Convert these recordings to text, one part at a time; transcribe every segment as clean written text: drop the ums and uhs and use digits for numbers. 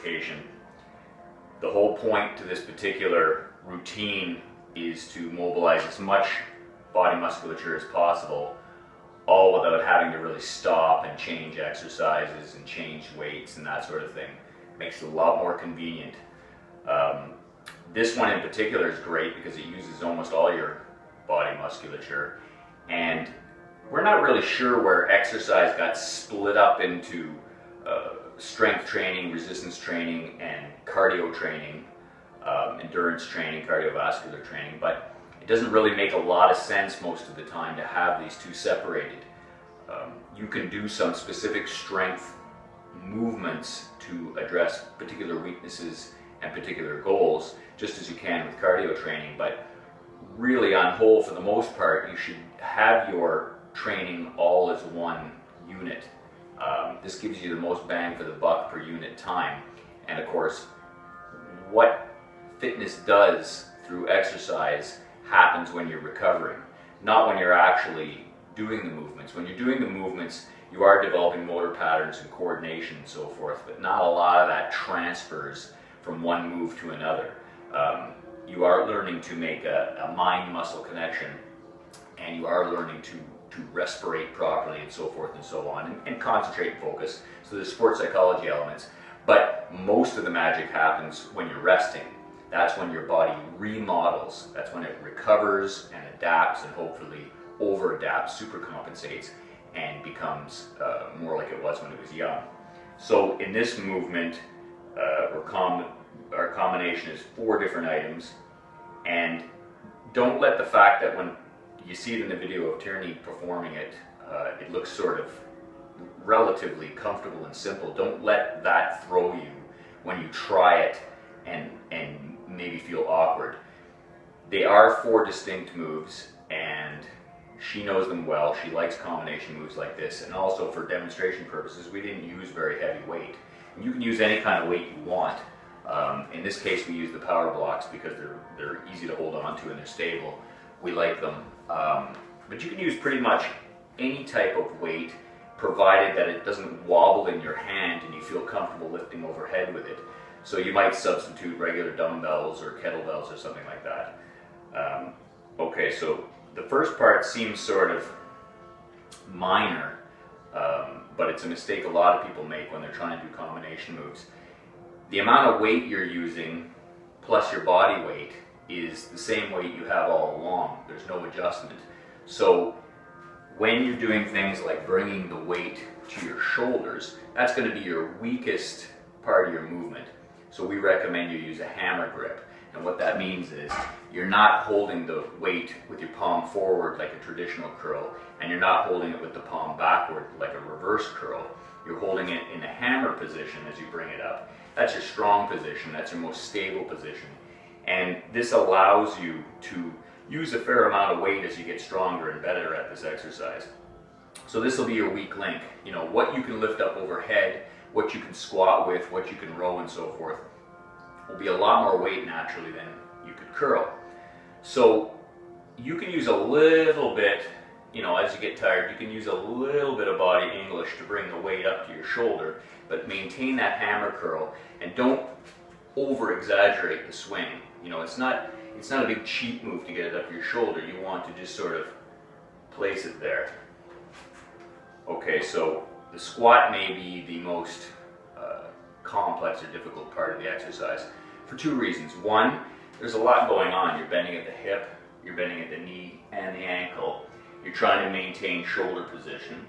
location. The whole point to this particular routine is to mobilize as much body musculature as possible, all without having to really stop and change exercises and change weights and that sort of thing. Makes it a lot more convenient. This one in particular is great because it uses almost all your body musculature, and we're not really sure where exercise got split up into strength training, resistance training, and cardio training, endurance training, cardiovascular training, but it doesn't really make a lot of sense most of the time to have these two separated. You can do some specific strength movements to address particular weaknesses and particular goals, just as you can with cardio training, but really on whole, for the most part, you should have your training all as one unit. This gives you the most bang for the buck per unit time. And of course, what fitness does through exercise happens when you're recovering, not when you're actually doing the movements. When you're doing the movements, you are developing motor patterns and coordination and so forth, but not a lot of that transfers from one move to another. You are learning to make a mind-muscle connection, and you are learning to respirate properly and so forth and so on, and concentrate and focus. So there's sports psychology elements, but most of the magic happens when you're resting. That's when your body remodels. That's when it recovers and adapts and hopefully over-adapts, supercompensates, and becomes more like it was when it was young. So in this movement, our combination is 4 different items, and don't let the fact that when you see it in the video of Tierney performing it, it looks sort of relatively comfortable and simple. Don't let that throw you when you try it and maybe feel awkward. They are 4 distinct moves, and she knows them well. She likes combination moves like this, and also for demonstration purposes, we didn't use very heavy weight. And you can use any kind of weight you want. In this case, we use the power blocks because they're easy to hold on to and they're stable. We like them. But you can use pretty much any type of weight, provided that it doesn't wobble in your hand and you feel comfortable lifting overhead with it. So you might substitute regular dumbbells or kettlebells or something like that. Okay, so the first part seems sort of minor, but it's a mistake a lot of people make when they're trying to do combination moves. The amount of weight you're using plus your body weight is the same weight you have all along. There's no adjustment. So when you're doing things like bringing the weight to your shoulders, that's going to be your weakest part of your movement. So we recommend you use a hammer grip. And what that means is you're not holding the weight with your palm forward like a traditional curl, and you're not holding it with the palm backward like a reverse curl. You're holding it in a hammer position as you bring it up. That's your strong position. That's your most stable position. And this allows you to use a fair amount of weight as you get stronger and better at this exercise. So this will be your weak link. You know, what you can lift up overhead, what you can squat with, what you can row and so forth, will be a lot more weight naturally than you could curl. So you can use a little bit, you know, as you get tired, you can use a little bit of body English to bring the weight up to your shoulder, but maintain that hammer curl and don't over exaggerate the swing. You know, it's not a big cheat move to get it up your shoulder. You want to just sort of place it there. Okay, so the squat may be the most complex or difficult part of the exercise for 2 reasons. One, there's a lot going on. You're bending at the hip, you're bending at the knee and the ankle. You're trying to maintain shoulder position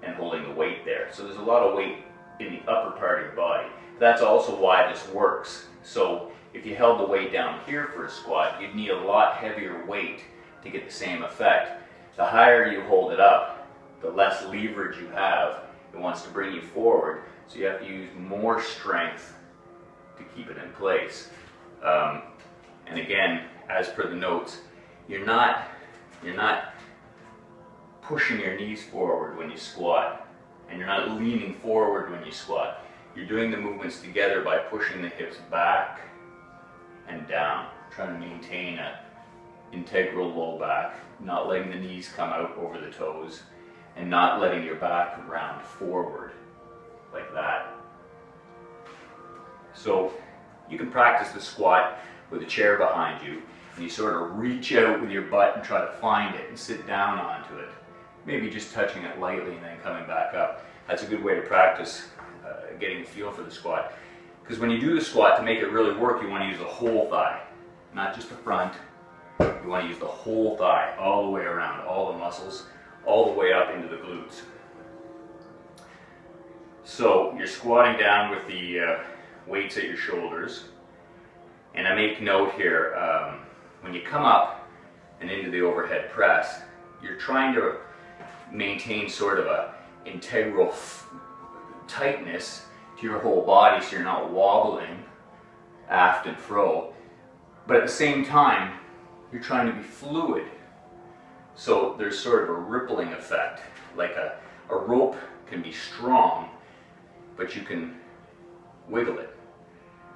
and holding the weight there. So there's a lot of weight in the upper part of your body. That's also why this works. So if you held the weight down here for a squat, you'd need a lot heavier weight to get the same effect. The higher you hold it up, the less leverage you have. It wants to bring you forward, so you have to use more strength to keep it in place. And again, as per the notes, you're not pushing your knees forward when you squat, and you're not leaning forward when you squat. You're doing the movements together by pushing the hips back and down, trying to maintain an integral low back, not letting the knees come out over the toes, and not letting your back round forward like that. So you can practice the squat with a chair behind you, and you sort of reach out with your butt and try to find it and sit down onto it. Maybe just touching it lightly and then coming back up. That's a good way to practice getting a feel for the squat. Because when you do the squat, to make it really work, you want to use the whole thigh, not just the front. You want to use the whole thigh, all the way around, all the muscles, all the way up into the glutes. So you're squatting down with the weights at your shoulders. And I make note here, when you come up and into the overhead press, you're trying to maintain sort of a integral tightness to your whole body so you're not wobbling aft and fro. But at the same time, you're trying to be fluid. So there's sort of a rippling effect. Like a rope can be strong, but you can wiggle it.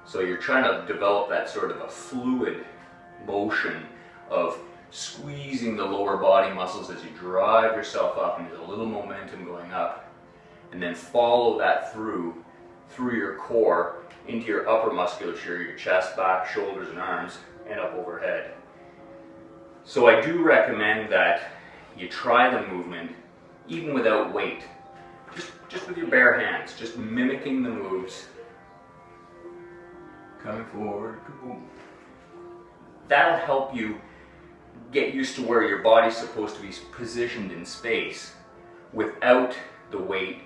So you're trying to develop that sort of a fluid motion of squeezing the lower body muscles as you drive yourself up, and there's a little momentum going up. And then follow that through your core into your upper musculature, your chest, back, shoulders, and arms, and up overhead. So I do recommend that you try the movement even without weight. Just with your bare hands, just mimicking the moves. Coming forward, boom. That'll help you get used to where your body's supposed to be positioned in space without the weight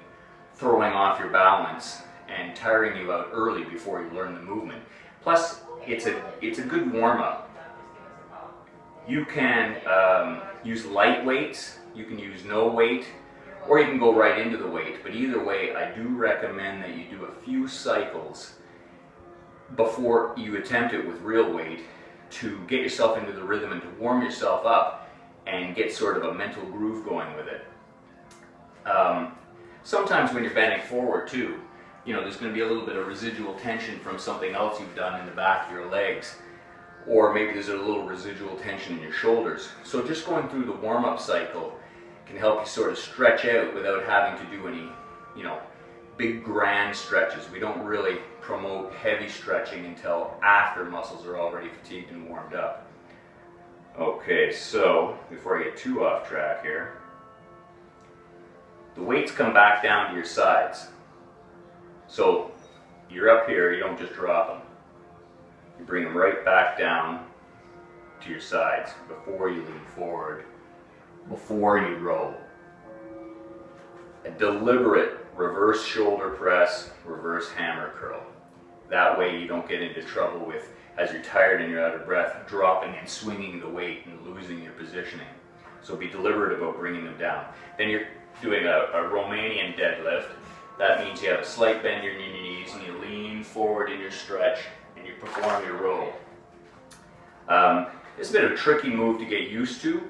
throwing off your balance and tiring you out early before you learn the movement. Plus, it's a good warm-up. You can use light weights, you can use no weight, or you can go right into the weight. But either way, I do recommend that you do a few cycles before you attempt it with real weight to get yourself into the rhythm and to warm yourself up and get sort of a mental groove going with it. Sometimes when you're bending forward too, there's going to be a little bit of residual tension from something else you've done in the back of your legs, or maybe there's a little residual tension in your shoulders. So just going through the warm-up cycle can help you sort of stretch out without having to do any, big grand stretches. We don't really promote heavy stretching until after muscles are already fatigued and warmed up. Okay, so before I get too off track here, the weights come back down to your sides. So you're up here, you don't just drop them. You bring them right back down to your sides before you lean forward, before you roll. A deliberate reverse shoulder press, reverse hammer curl. That way you don't get into trouble with, as you're tired and you're out of breath, dropping and swinging the weight and losing your positioning. So be deliberate about bringing them down. Then you're doing a Romanian deadlift. That means you have a slight bend in your knees and you lean forward in your stretch and you perform your roll. It's a bit of a tricky move to get used to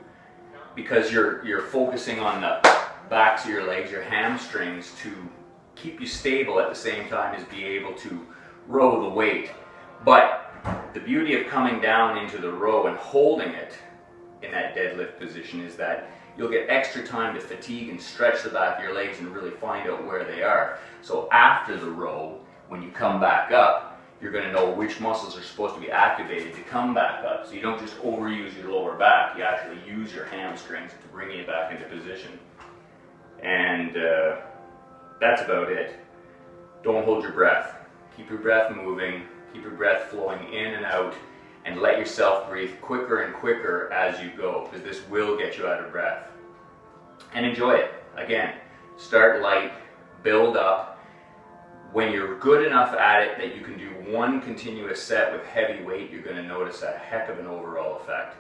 because you're focusing on the backs of your legs, your hamstrings, to keep you stable at the same time as be able to row the weight. But the beauty of coming down into the row and holding it in that deadlift position is that you'll get extra time to fatigue and stretch the back of your legs and really find out where they are. So after the row, when you come back up, you're going to know which muscles are supposed to be activated to come back up. So you don't just overuse your lower back, you actually use your hamstrings to bring you back into position. And that's about it. Don't hold your breath. Keep your breath moving, keep your breath flowing in and out, and let yourself breathe quicker and quicker as you go, because this will get you out of breath. And enjoy it. Again, start light, build up. When you're good enough at it that you can do one continuous set with heavy weight, you're going to notice a heck of an overall effect.